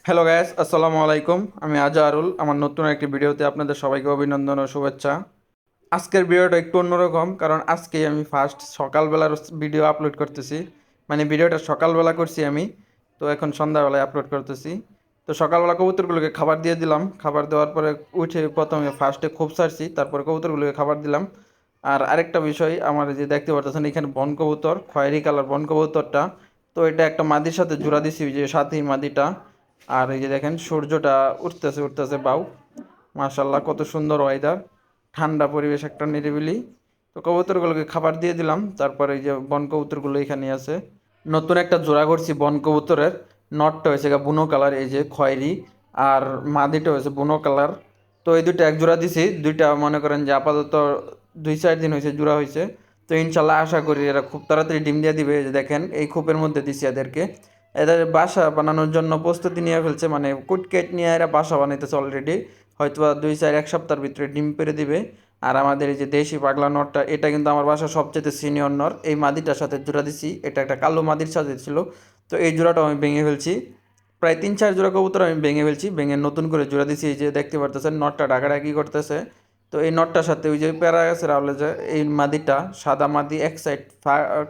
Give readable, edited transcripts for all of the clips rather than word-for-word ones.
Hello guys, আসসালামু আলাইকুম। আমি আজহারুল। আমার নতুন একটি ভিডিওতে আপনাদের সবাইকে অভিনন্দন ও শুভেচ্ছা। আজকের ভিডিওটা একটু অন্যরকম, কারণ আজকেই আমি ফার্স্ট সকালবেলার ভিডিও আপলোড করতেছি। মানে ভিডিওটা সকালবেলা করছি আমি, তো এখন সন্ধ্যাবেলায় আপলোড করতেছি। তো সকালবেলা কবুতরগুলোকে খাবার দিয়ে দিলাম। খাবার দেওয়ার পরে উঠে প্রথমে ফার্স্টে খোপ ছাড়ছি, তারপরে কবুতরগুলোকে খাবার দিলাম। আর আরেকটা বিষয়, আমার এই যে দেখতে পাচ্ছেন এখানে বন কবুতর, খয়েরি কালার বন কবুতরটা। তো এটা একটা মাদির সাথে জোড়া দিছি, ওই যে সাথী মাদিটা। আর এই যে দেখেন সূর্যটা উঠতেছে উঠতেছে বাউ, মাশাল্লাহ কত সুন্দর ওয়েদার, ঠান্ডা পরিবেশ, একটা নিরিবিলি। তো কবুতরগুলোকে খাবার দিয়ে দিলাম। তারপরে এই যে বন কবুতরগুলো এখানে আছে। নতুন একটা জোড়া করছি বন কবুতরের। নটটা হয়েছে গা বুনো কালার, এই যে খয়েরি। আর মাদিটা হয়েছে বুনো কালার। তো এই দুইটা এক জোড়া দিছি। দুইটা মনে করেন যে আপাতত 2-4 দিন হয়েছে জোড়া হয়েছে। তো ইনশাল্লাহ আশা করি এরা খুব তাড়াতাড়ি ডিম দিয়ে দিবে। এই যে দেখেন এই খোপের মধ্যে দিছি এদেরকে। এদের বাসা বানানোর জন্য প্রস্তুতি নিয়ে ফেলছে, মানে কুটকেট নিয়ে এরা বাসা বানাইতেছে অলরেডি। হয়তো 2-4 এক সপ্তাহের ভিতরে ডিম পেড়ে দিবে। আর আমাদের এই যে দেশি পাগলা নরটা, এটা কিন্তু আমার বাসার সবচেয়ে সিনিয়র নর। এই মাদিটার সাথে জোড়া দিছি, এটা একটা কালো মাদির সাথে ছিল। তো এই জোড়াটাও আমি ভেঙে ফেলছি। প্রায় 3-4 জোড়া কবুতর আমি ভেঙে ফেলছি, ভেঙে নতুন করে জোড়া দিছি। এই যে দেখতে পারতেছেন নটটা ডাকাডাকি করতেছে। তো এই নটটার সাথে ওই যে প্যারা গেছে রাউলে, যে এই মাদিটা সাদা মাদি, এক সাইড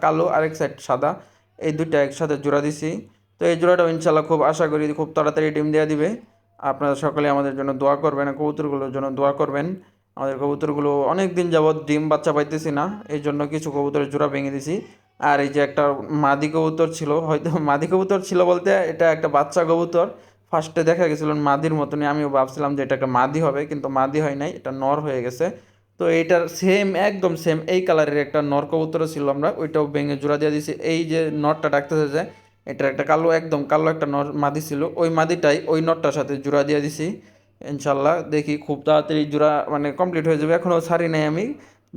কালো আর এক সাইড সাদা, এই দুইটা একসাথে জোড়া দিছি। তো এই জোড়াটাও ইনশাল্লাহ খুব আশা করি খুব তাড়াতাড়ি ডিম দেওয়া দিবে। আপনারা সকলে আমাদের জন্য দোয়া করবেন, কবুতরগুলোর জন্য দোয়া করবেন। আমাদের কবুতরগুলো অনেক দিন যাবৎ ডিম বাচ্চা পাইতেছি না, এই জন্য কিছু কবুতরের জোড়া ভেঙে দিছি। আর এই যে একটা মাদি কবুতর ছিল, হয়তো মাদি কবুতর ছিল বলতে এটা একটা বাচ্চা কবুতর। ফার্স্টে দেখা গেছিল মাদির মতনই, আমিও ভাবছিলাম যে এটা একটা মাদি হবে, কিন্তু মাদি হয় নাই, এটা নর হয়ে গেছে। তো এইটার সেম একদম সেম এই কালারের একটা নর কবুতরও ছিল, আমরা ওইটাও ভেঙে জোড়া দিয়ে দিছি। এই যে নরটা ডাকতেছে যে, এটার একটা কালো, একদম কালো একটা নর মাদি ছিল, ওই মাদিটাই ওই নরটার সাথে জোড়া দিয়ে দিছি। ইনশাল্লাহ দেখি খুব তাড়াতাড়ি জোড়া মানে কমপ্লিট হয়ে যাবে। এখনও ছাড়ি নাই আমি,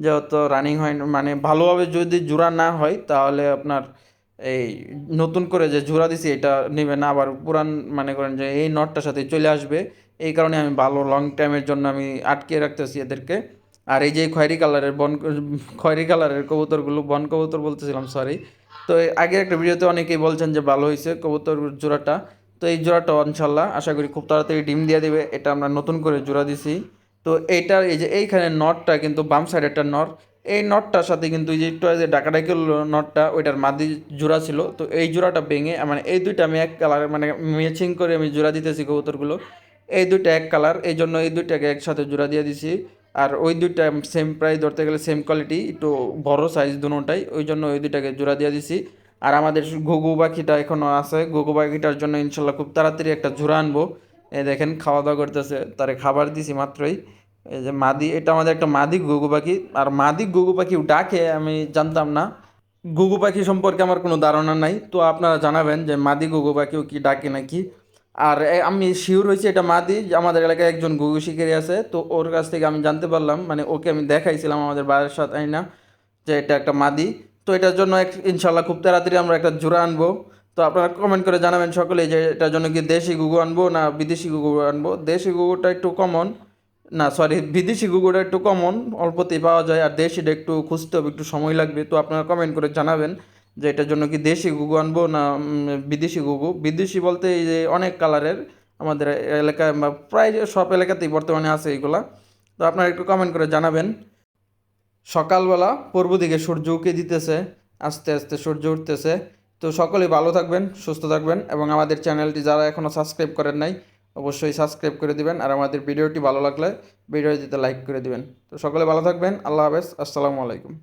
যেহেতু রানিং হয় মানে ভালোভাবে যদি জোড়া না হয় তাহলে আপনার এই নতুন করে যে জোড়া দিছি এটা নেবে না, আবার পুরান মানে করেন যে এই নটটার সাথে চলে আসবে। এই কারণে আমি ভালো লং টাইমের জন্য আমি আটকে রাখতেছি এদেরকে। আর এই যে খয়েরি কালারের খয়েরি কালারের কবুতরগুলো, বন কবুতর বলতেছিলাম, সরি। তো আগের একটা ভিডিওতে অনেকেই বলছেন যে ভালো হয়েছে কবুতর জোড়াটা। তো এই জোড়াটা ইনশাল্লাহ আশা করি খুব তাড়াতাড়ি ডিম দিয়ে দিবে। এটা আমরা নতুন করে জোড়া দিছি। তো এইটার এই যে এইখানে নটটা কিন্তু বাম সাইড একটা নট, এই নটটার সাথে কিন্তু এই যে একটু আগে যে ডাকাডাকি নটটা, ওইটার মাদি জোড়া ছিল। তো এই জোড়াটা ভেঙে মানে এই দুইটা আমি এক কালার মানে ম্যাচিং করে আমি জোড়া দিতেছি কবুতরগুলো। এই দুইটা এক কালার, এই জন্য এই দুইটাকে একসাথে জোড়া দিয়ে দিছি। আর ওই দুইটা সেম প্রাইস, ধরতে গেলে সেম কোয়ালিটি, একটু বড় সাইজ দুটোটাই, ওই জন্য ওই দুইটাকে জোড়া দিয়ে দিছি। আর আমাদের ঘুঘু পাখিটা এখনও আছে, ঘুঘু পাখিটার জন্য ইনশাল্লাহ খুব তাড়াতাড়ি একটা জোড়া আনবো। এই দেখেন খাওয়া দাওয়া করতেছে, তারে খাবার দিছি মাত্রই। এই যে মাদি, এটা আমাদের একটা মাদি ঘুঘু পাখি। আর মাদি ঘুঘু পাখি ডাকে আমি জানতাম না। ঘুঘু পাখি সম্পর্কে আমার কোনো ধারণা নাই, তো আপনারা জানাবেন যে মাদি ঘুঘু পাখিও কি ডাকে নাকি। আর আমি শিওর হয়েছি এটা মাদি, যে আমাদের এলাকায় একজন ঘুঘু শিকারি আছে, তো ওর কাছ থেকে আমি জানতে পারলাম, মানে ওকে আমি দেখাইছিলাম আমাদের বাড়ির সাথে আইনা, যে এটা একটা মাদি। তো এটার জন্য ইনশাল্লাহ খুব তাড়াতাড়ি আমরা একটা জোড়া আনবো। তো আপনারা কমেন্ট করে জানাবেন সকলেই যে এটার জন্য কি দেশি ঘুঘু আনবো না বিদেশি ঘুঘু আনবো। দেশি ঘুঘুটা একটু কমন, না সরি, বিদেশি ঘুঘুটা একটু কমন, অল্পতেই পাওয়া যায়। আর দেশিটা একটু খুঁজতে হবে, একটু সময় লাগবে। তো আপনারা কমেন্ট করে জানাবেন যে এটার জন্য কি দেশি ঘুঘু আনবো না বিদেশি ঘুঘু। বিদেশি বলতে এই যে অনেক কালারের আমাদের এলাকায় বা প্রায় সব এলাকাতেই বর্তমানে আছে এগুলা। তো আপনারা একটু কমেন্ট করে জানাবেন। সকালবেলা পূর্ব দিকে সূর্য উঁকি দিতেছে, আস্তে আস্তে সূর্য উঠতেছে। তো সকলেই ভালো থাকবেন, সুস্থ থাকবেন, এবং আমাদের চ্যানেলটি যারা এখনও সাবস্ক্রাইব করেন নাই অবশ্যই সাবস্ক্রাইব করে দিবেন। আর আমাদের ভিডিওটি ভালো লাগলে ভিডিওটিতে লাইক করে দিবেন। তো সকলে ভালো থাকবেন, আল্লাহ হাফেজ, আসসালামু আলাইকুম।